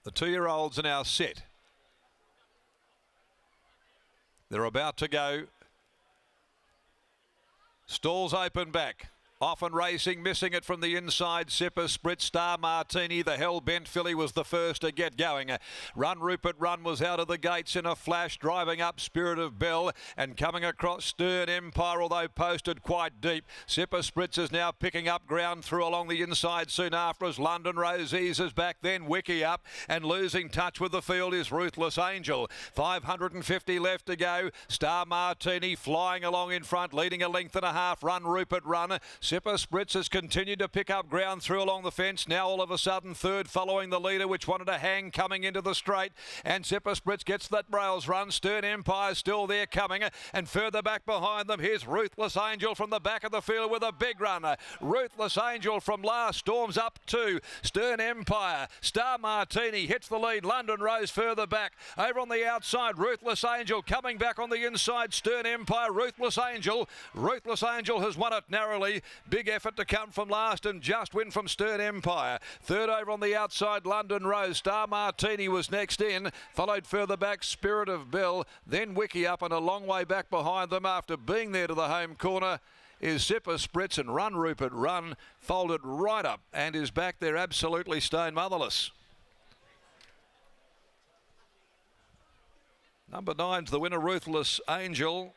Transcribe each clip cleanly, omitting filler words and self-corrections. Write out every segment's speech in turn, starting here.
The 2-year-olds are now set. They're about to go. Stalls open back. Often racing, missing it from the inside. Sipper, Spritz, Star Martini. The Hell-Bent filly was the first to get going. Run Rupert Run was out of the gates in a flash, driving up Spirit of Bell and coming across Stern Empire, although posted quite deep. Sipper, Spritz is now picking up ground through along the inside soon after as London Rose eases back, then Wiki up, and losing touch with the field is Ruthless Angel. 550 left to go. Star Martini flying along in front, leading a length and a half. Run Rupert Run. Sipper Spritz has continued to pick up ground through along the fence. Now all of a sudden third following the leader, which wanted to hang coming into the straight. And Sipper Spritz gets that rails run. Stern Empire still there coming. And further back behind them, here's Ruthless Angel from the back of the field with a big runner. Ruthless Angel from last storms up to Stern Empire. Star Martini hits the lead. London Rose further back. Over on the outside, Ruthless Angel coming back on the inside. Stern Empire, Ruthless Angel. Ruthless Angel has won it narrowly. Big effort to come from last and just win from Stern Empire. Third over on the outside, London Rose. Star Martini was next in. Followed further back, Spirit of Bell. Then Wiki up and a long way back behind them after being there to the home corner is Sipper Spritz, and Run Rupert Run folded right up and is back there absolutely stone motherless. Number 9's the winner, Ruthless Angel.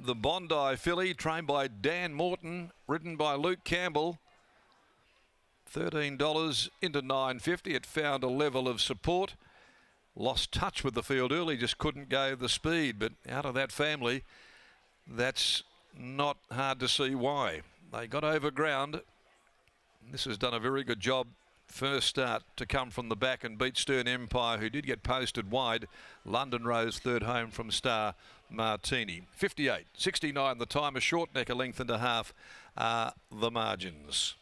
The Bondi filly, trained by Dan Morton, ridden by Luke Campbell. $13 into $9.50. It found a level of support. Lost touch with the field early, just couldn't go the speed. But out of that family, that's not hard to see why. They got over ground. This has done a very good job. First start to come from the back and beat Stern Empire, who did get posted wide. London Rose third home from Star Martini. 58.69 the time, a short neck, a length and a half are the margins.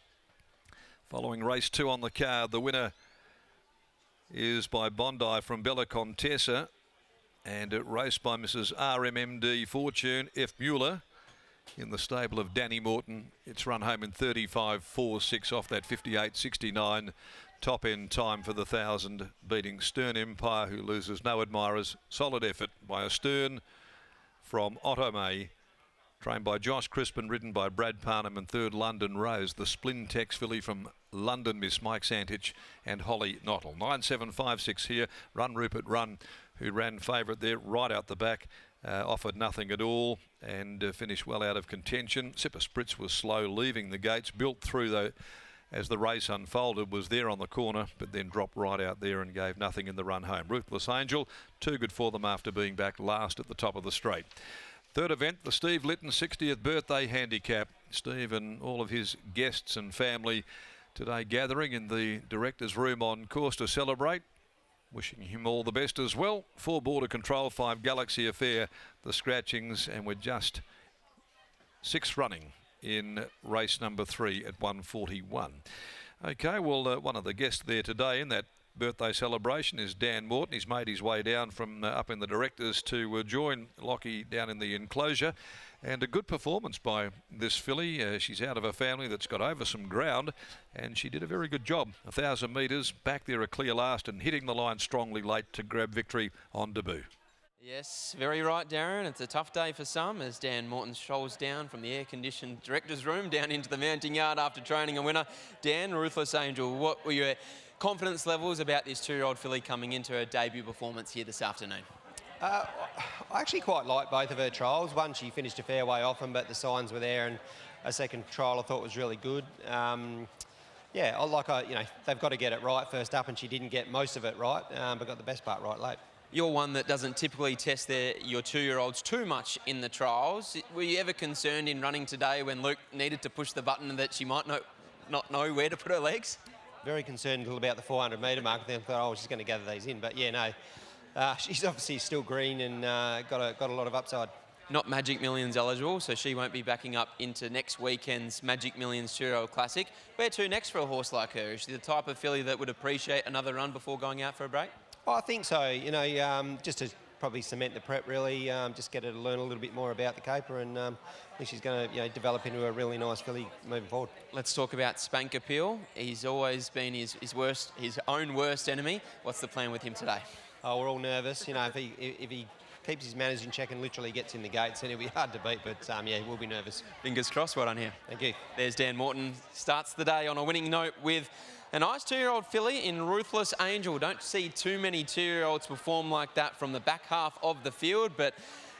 Following race 2 on the card, the winner is by Bondi from Bella Contessa, and raced by Mrs. RMMD Fortune F. Mueller in the stable of Danny Morton. It's run home in 35.46 off that 58.69 top end time for the 1,000, beating Stern Empire, who loses no admirers. Solid effort by a Stern from Otto May, trained by Josh Crispin, ridden by Brad Parnham, and third London Rose, the Splintex filly from London Miss, Mike Santich and Holly Knottle. 9.756 here. Run Rupert Run, who ran favourite there right out the back. Offered nothing at all and finished well out of contention. Sipper Spritz was slow leaving the gates, built through though as the race unfolded, was there on the corner, but then dropped right out there and gave nothing in the run home. Ruthless Angel, too good for them after being back last at the top of the straight. Third event, the Steve Litton 60th birthday handicap. Steve and all of his guests and family today gathering in the director's room on course to celebrate. Wishing him all the best as well. 4 Border Control, 5 Galaxy Affair, the scratchings, and we're just 6th running in race number 3 at 1:41. Okay, well, one of the guests there today in that birthday celebration is Dan Morton. He's made his way down from up in the directors to join Lockie down in the enclosure. And a good performance by this filly. She's out of a family that's got over some ground, and she did a very good job. 1,000 metres, back there a clear last and hitting the line strongly late to grab victory on debut. Yes, very right, Darren. It's a tough day for some as Dan Morton strolls down from the air-conditioned director's room down into the mounting yard after training a winner. Dan, Ruthless Angel, what were your confidence levels about this 2-year-old filly coming into her debut performance here this afternoon? I actually quite like both of her trials. One, she finished a fair way off them, but the signs were there, and a second trial I thought was really good. Yeah, they've got to get it right first up, and she didn't get most of it right, but got the best part right late. You're one that doesn't typically test your 2-year-olds too much in the trials. Were you ever concerned in running today when Luke needed to push the button that she might not know where to put her legs? Very concerned until about the 400 metre mark, then thought, oh, she's going to gather these in. But yeah, no. She's obviously still green and got a lot of upside. Not Magic Millions eligible, so she won't be backing up into next weekend's Magic Millions 2-year-old Classic. Where to next for a horse like her? Is she the type of filly that would appreciate another run before going out for a break? Well, I think so. You know, just to probably cement the prep really, just get her to learn a little bit more about the caper, and I think she's going to develop into a really nice filly moving forward. Let's talk about Spank Appeal. He's always been his own worst enemy. What's the plan with him today? Oh, we're all nervous. If he keeps his manners in check and literally gets in the gates, then he'll be hard to beat. But yeah, we'll be nervous. Fingers crossed. Well done here. Thank you. There's Dan Morton. Starts the day on a winning note with a nice 2-year-old filly in Ruthless Angel. Don't see too many 2-year-olds perform like that from the back half of the field, but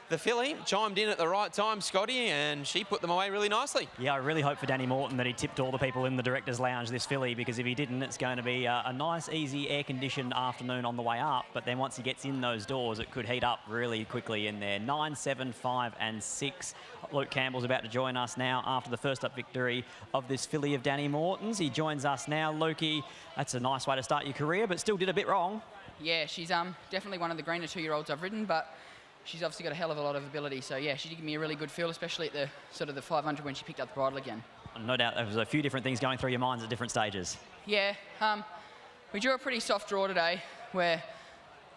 the filly chimed in at the right time, Scotty, and she put them away really nicely. Yeah, I really hope for Danny Morton that he tipped all the people in the director's lounge this filly, because if he didn't, it's going to be a nice, easy, air-conditioned afternoon on the way up. But then once he gets in those doors, it could heat up really quickly in there. 9, 7, 5 and 6. Luke Campbell's about to join us now after the first up victory of this filly of Danny Morton's. He joins us now. Lukey, that's a nice way to start your career, but still did a bit wrong. Yeah, she's definitely one of the greener 2-year-olds I've ridden, but she's obviously got a hell of a lot of ability. So yeah, she did give me a really good feel, especially at the sort of the 500 when she picked up the bridle again. No doubt there was a few different things going through your minds at different stages. Yeah, we drew a pretty soft draw today where,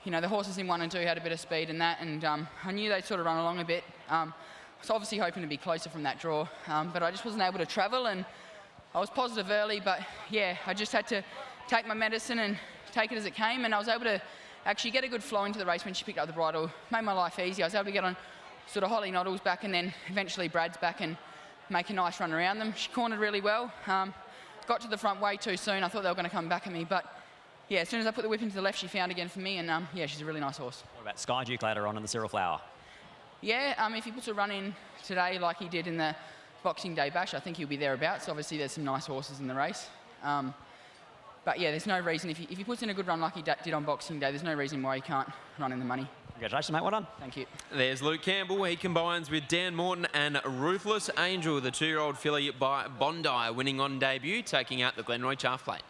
the horses in 1 and 2 had a bit of speed and that, and I knew they'd sort of run along a bit. I was obviously hoping to be closer from that draw, but I just wasn't able to travel, and I was positive early, but yeah, I just had to take my medicine and take it as it came, and I was able to actually get a good flow into the race when she picked up the bridle. Made my life easy. I was able to get on sort of Holly Noddle's back and then eventually Brad's back and make a nice run around them. She cornered really well. Got to the front way too soon. I thought they were going to come back at me, but yeah, as soon as I put the whip into the left, she found again for me, and yeah, she's a really nice horse. What about Sky Duke later on in the Cyril Flower? Yeah, if he puts a run in today like he did in the Boxing Day Bash, I think he'll be thereabouts. Obviously, there's some nice horses in the race. But yeah, there's no reason, if he puts in a good run like he did on Boxing Day, there's no reason why he can't run in the money. Congratulations, mate. Well done. Thank you. There's Luke Campbell. He combines with Dan Morton and Ruthless Angel, the 2-year-old filly by Bondi, winning on debut, taking out the Glenroy Chaff Plate.